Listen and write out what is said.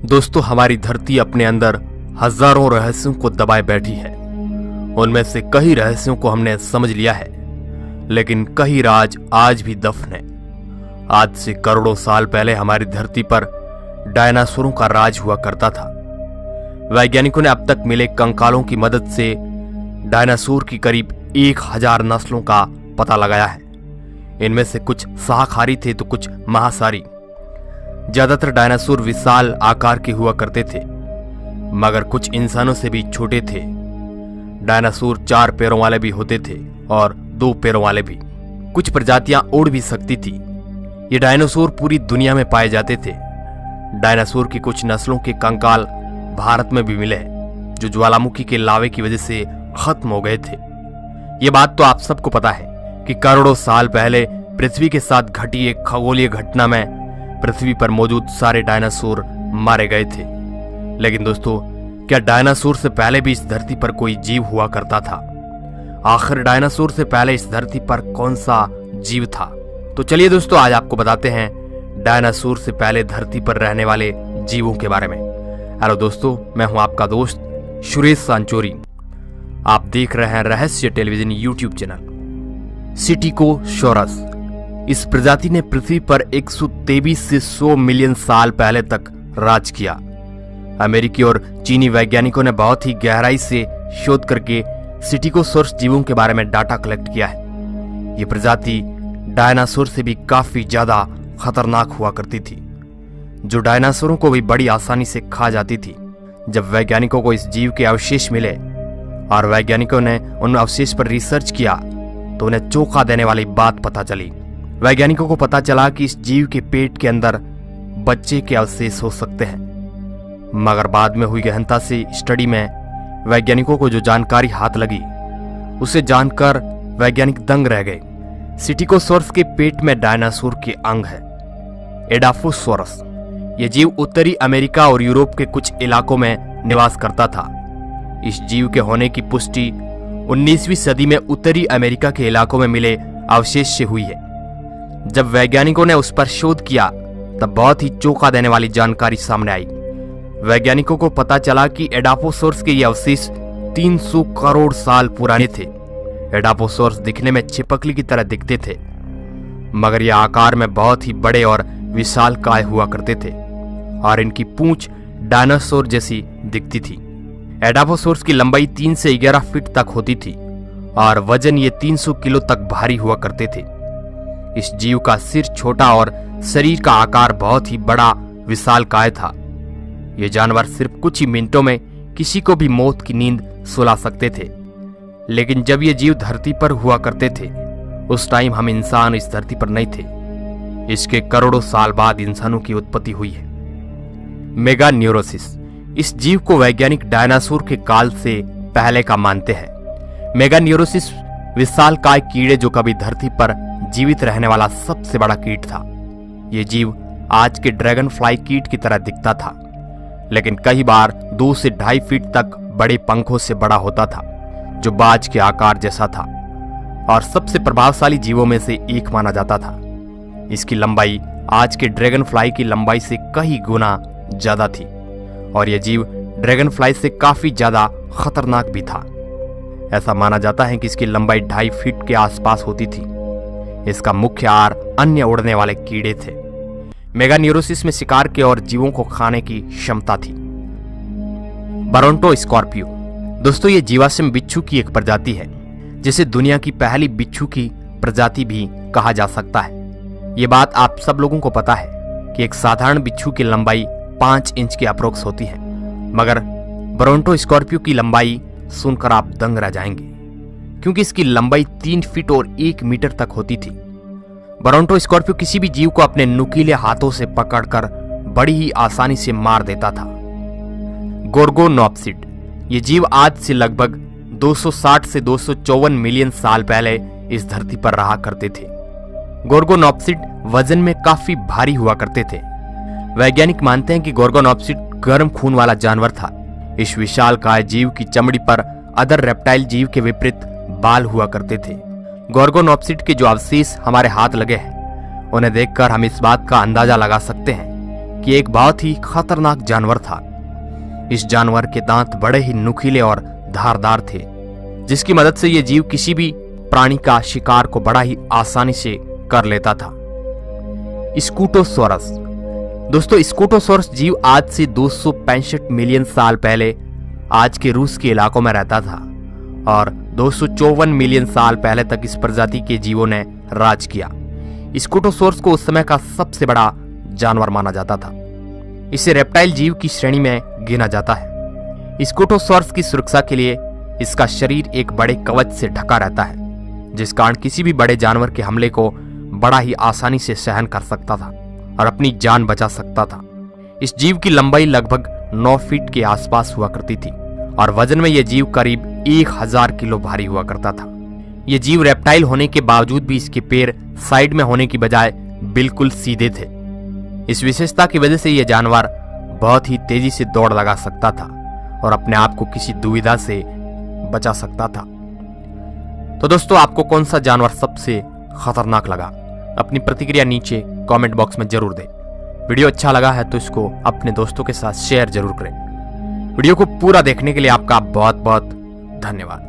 दोस्तों, हमारी धरती अपने अंदर हजारों रहस्यों को दबाए बैठी है। उनमें से कई रहस्यों को हमने समझ लिया है, लेकिन कई राज आज भी दफन है। आज से करोड़ों साल पहले हमारी धरती पर डायनासोरों का राज हुआ करता था। वैज्ञानिकों ने अब तक मिले कंकालों की मदद से डायनासोर की करीब 1000 नस्लों का पता लगाया है। इनमें से कुछ शाकाहारी थे तो कुछ मांसाहारी। ज्यादातर डायनासोर विशाल आकार के हुआ करते थे, मगर कुछ इंसानों से भी छोटे थे। डायनासोर 4 पैरों वाले भी होते थे और 2 पैरों वाले भी। कुछ प्रजातियां उड़ भी सकती थी। ये डायनासोर पूरी दुनिया में पाए जाते थे। डायनासोर की कुछ नस्लों के कंकाल भारत में भी मिले हैं, जो ज्वालामुखी के लावे की वजह से खत्म हो गए थे। ये बात तो आप सबको पता है कि करोड़ों साल पहले पृथ्वी के साथ घटी एक खगोलीय घटना में पृथ्वी पर मौजूद सारे डायनासोर मारे गए थे। लेकिन दोस्तों, क्या डायनासोर से पहले भी इस धरती पर कोई जीव हुआ करता था? आखिर डायनासोर से पहले इस धरती पर कौन सा जीव था? तो चलिए दोस्तों, आज आपको बताते हैं डायनासोर से पहले धरती पर रहने वाले जीवों के बारे में। हेलो दोस्तों, मैं हूं आपका दोस्त सुरेश सांचोरी। आप देख रहे हैं रहस्य टेलीविजन यूट्यूब चैनल। स्टीगोसॉरस इस प्रजाति ने पृथ्वी पर 123 से 100 मिलियन साल पहले तक राज किया। अमेरिकी और चीनी वैज्ञानिकों ने बहुत ही गहराई से शोध करके स्टीगोसॉरस जीवों के बारे में डाटा कलेक्ट किया है। ये प्रजाति डायनासोर से भी काफी ज्यादा खतरनाक हुआ करती थी, जो डायनासोरों को भी बड़ी आसानी से खा जाती थी। जब वैज्ञानिकों को इस जीव के अवशेष मिले और वैज्ञानिकों ने उन अवशेष पर रिसर्च किया, तो उन्हें चौंका देने वाली बात पता चली। वैज्ञानिकों को पता चला कि इस जीव के पेट के अंदर बच्चे के अवशेष हो सकते हैं। मगर बाद में हुई गहनता से स्टडी में वैज्ञानिकों को जो जानकारी हाथ लगी, उसे जानकर वैज्ञानिक दंग रह गए। स्टीगोसॉरस के पेट में डायनासोर के अंग है, एडाफोसॉरस। यह जीव उत्तरी अमेरिका और यूरोप के कुछ इलाकों में निवास करता था। इस जीव के होने की पुष्टि 19वीं सदी में उत्तरी अमेरिका के इलाकों में मिले अवशेष से हुई है। जब वैज्ञानिकों ने उस पर शोध किया, तब बहुत ही चौंका देने वाली जानकारी सामने आई। वैज्ञानिकों को पता चला कि एडाफोसॉरस के ये अवशेष 300 करोड़ साल पुराने थे। एडाफोसॉरस दिखने में छिपकली की तरह दिखते थे, मगर ये आकार में बहुत ही बड़े और विशालकाय हुआ करते थे और इनकी पूंछ डायनासोर जैसी दिखती थी। एडाफोसॉरस की लंबाई 3 से 11 फीट तक होती थी और वजन ये 300 किलो तक भारी हुआ करते थे। इस जीव का सिर छोटा और शरीर का आकार बहुत ही बड़ा विशालकाय था। ये जानवर सिर्फ कुछ ही मिनटों में किसी को भी मौत की नींद सुला सकते थे। लेकिन जब ये जीव धरती पर हुआ करते थे, उस टाइम हम इंसान इस धरती पर नहीं थे। इसके करोड़ों साल बाद इंसानों की उत्पत्ति हुई है। मेगान्यूरोसिस इस जीव को वैज्ञानिक डायनासोर के काल से पहले का मानते हैं। मेगान्यूरोसिस विशालकाय कीड़े जो कभी धरती पर जीवित रहने वाला सबसे बड़ा कीट था। यह जीव आज के ड्रैगन फ्लाई कीट की तरह दिखता था, लेकिन कई बार 2 से 2.5 फीट तक बड़े पंखों से बड़ा होता था, जो बाज के आकार जैसा था और सबसे प्रभावशाली जीवों में से एक माना जाता था। इसकी लंबाई आज के ड्रैगन फ्लाई की लंबाई से कई गुना ज्यादा थी और यह जीव ड्रैगन फ्लाई से काफी ज्यादा खतरनाक भी था। ऐसा माना जाता है कि इसकी लंबाई 2.5 फीट के आसपास होती थी। इसका मुख्य आहार अन्य उड़ने वाले कीड़े थे। मेगान्यूरोसिस में शिकार के और जीवों को खाने की क्षमता थी। ब्रोंटोस्कॉर्पियो दोस्तों, ये जीवाश्म बिच्छू की एक प्रजाति है, जिसे दुनिया की पहली बिच्छू की प्रजाति भी कहा जा सकता है। ये बात आप सब लोगों को पता है कि एक साधारण बिच्छू की लंबाई 5 इंच के अप्रोक्स होती है, मगर ब्रोंटोस्कॉर्पियो की लंबाई सुनकर आप दंग रह जाएंगे, क्योंकि इसकी लंबाई 3 फीट और 1 मीटर तक होती थी। ब्रोंटोस्कॉर्पियो किसी भी जीव को अपने नुकीले हाथों से पकड़कर बड़ी ही आसानी से मार देता था। गोर्गोनॉप्सिड ये जीव आज से लगभग 260 से 254 मिलियन साल पहले इस धरती पर रहा करते थे। गोर्गोनॉप्सिड वजन में काफी भारी हुआ करते थे। वैज्ञानिक मानते हैं कि गोर्गोनॉप्सिड गर्म खून वाला जानवर था। इस विशालकाय जीव की चमड़ी पर अदर रेप्टाइल जीव के विपरीत बाल हुआ करते थे। गोर्गोनॉप्सिड के जो अवशेष हमारे हाथ लगे हैं, उन्हें देखकर हम इस बात का अंदाजा लगा सकते हैं कि एक बहुत ही खतरनाक जानवर था। इस जानवर के दांत बड़े ही नुकीले और धारदार थे, जिसकी मदद से यह जीव किसी भी प्राणी का शिकार को बड़ा ही आसानी से कर लेता था। स्कूटोसोरस। दोस्तों, स्कूटोसोरस जीव आज से 265 मिलियन साल पहले आज के रूस के इलाकों में रहता था और 254 मिलियन साल पहले तक इस प्रजाति के जीवों ने राज किया। स्कूटोसोरस को उस समय का सबसे बड़ा जानवर माना जाता था। इसे रेप्टाइल जीव की श्रेणी में गिना जाता है। स्कूटोसोरस की सुरक्षा के लिए इसका शरीर एक बड़े कवच से ढका रहता है, जिस कारण किसी भी बड़े जानवर के हमले को बड़ा ही आसानी से सहन कर सकता था और अपनी जान बचा सकता था। इस जीव की लंबाई लगभग 9 फीट के आसपास हुआ करती थी और वजन में यह जीव करीब 1000 किलो भारी हुआ करता था। यह जीव रेप्टाइल होने के बावजूद भी इसके पैर साइड में होने की बजाय बिल्कुल सीधे थे। इस विशेषता की वजह से यह जानवर बहुत ही तेजी से दौड़ लगा सकता था और अपने आप को किसी दुविधा से बचा सकता था। तो दोस्तों, आपको कौन सा जानवर सबसे खतरनाक लगा? अपनी प्रतिक्रिया नीचे कमेंट बॉक्स में जरूर दें। वीडियो अच्छा लगा है तो इसको अपने दोस्तों के साथ शेयर जरूर करें। वीडियो को पूरा देखने के लिए आपका बहुत बहुत धन्यवाद।